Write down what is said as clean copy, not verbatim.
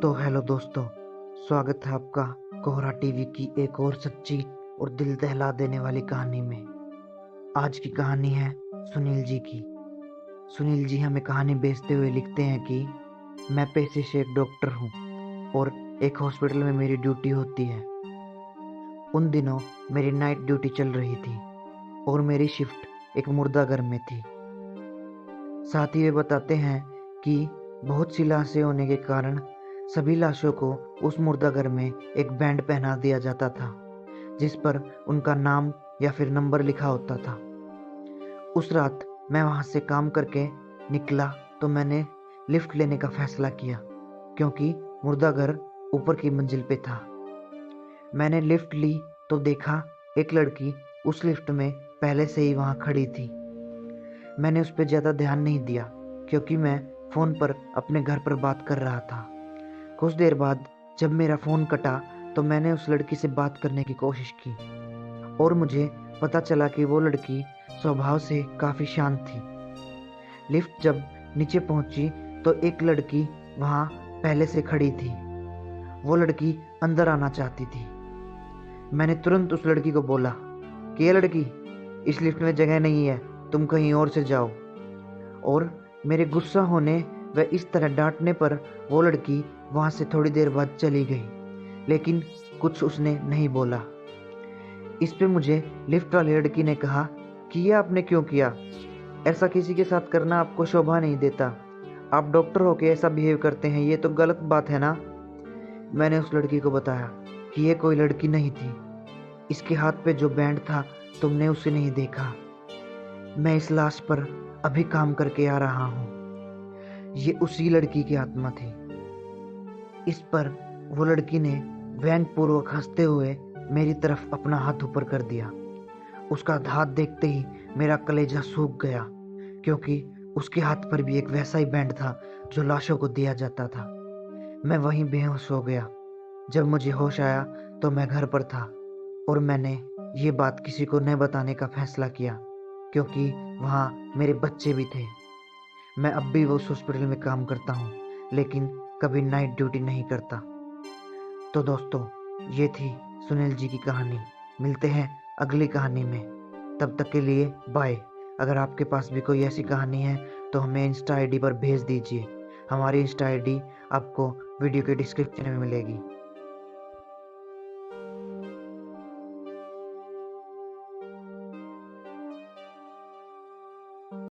तो हेलो दोस्तों, स्वागत है आपका कोहरा टीवी की एक और सच्ची और दिल दहला देने वाली कहानी में। आज की कहानी है सुनील जी की। सुनील जी हमें कहानी भेजते हुए लिखते हैं कि मैं पेशे से एक डॉक्टर हूँ और एक हॉस्पिटल में मेरी ड्यूटी होती है। उन दिनों मेरी नाइट ड्यूटी चल रही थी और मेरी शिफ्ट एक मुर्दाघर में थी। साथ ही वे बताते हैं कि बहुत सी लाशें होने के कारण सभी लाशों को उस मुर्दाघर में एक बैंड पहना दिया जाता था जिस पर उनका नाम या फिर नंबर लिखा होता था। उस रात मैं वहां से काम करके निकला तो मैंने लिफ्ट लेने का फैसला किया क्योंकि मुर्दाघर ऊपर की मंजिल पे था। मैंने लिफ्ट ली तो देखा एक लड़की उस लिफ्ट में पहले से ही वहां खड़ी थी। मैंने उस पर ज़्यादा ध्यान नहीं दिया क्योंकि मैं फ़ोन पर अपने घर पर बात कर रहा था। कुछ देर बाद जब मेरा फ़ोन कटा तो मैंने उस लड़की से बात करने की कोशिश की और मुझे पता चला कि वो लड़की स्वभाव से काफ़ी शांत थी। लिफ्ट जब नीचे पहुंची तो एक लड़की वहां पहले से खड़ी थी। वो लड़की अंदर आना चाहती थी। मैंने तुरंत उस लड़की को बोला कि ये लड़की, इस लिफ्ट में जगह नहीं है, तुम कहीं और से जाओ। और मेरे गुस्सा होने व इस तरह डांटने पर वो लड़की वहां से थोड़ी देर बाद चली गई, लेकिन कुछ उसने नहीं बोला। इस पे मुझे लिफ्ट वाली लड़की ने कहा कि ये आपने क्यों किया? ऐसा किसी के साथ करना आपको शोभा नहीं देता। आप डॉक्टर होके ऐसा बिहेव करते हैं, ये तो गलत बात है ना। मैंने उस लड़की को बताया कि ये कोई लड़की नहीं थी। इसके हाथ पे जो बैंड था तुमने उसे नहीं देखा। मैं इस लाश पर अभी काम करके आ रहा हूँ। ये उसी लड़की की आत्मा थी। इस पर वो लड़की ने व्यंग्यपूर्वक हंसते हुए मेरी तरफ अपना हाथ ऊपर कर दिया। उसका हाथ देखते ही मेरा कलेजा सूख गया क्योंकि उसके हाथ पर भी एक वैसा ही बैंड था जो लाशों को दिया जाता था। मैं वहीं बेहोश हो गया। जब मुझे होश आया तो मैं घर पर था और मैंने ये बात किसी को न बताने का फैसला किया क्योंकि वहाँ मेरे बच्चे भी थे। मैं अब भी उस हॉस्पिटल में काम करता हूँ लेकिन कभी नाइट ड्यूटी नहीं करता। तो दोस्तों, ये थी सुनील जी की कहानी। मिलते हैं अगली कहानी में। तब तक के लिए बाय। अगर आपके पास भी कोई ऐसी कहानी है तो हमें इंस्टा आईडी पर भेज दीजिए। हमारी इंस्टा आईडी आपको वीडियो के डिस्क्रिप्शन में मिलेगी।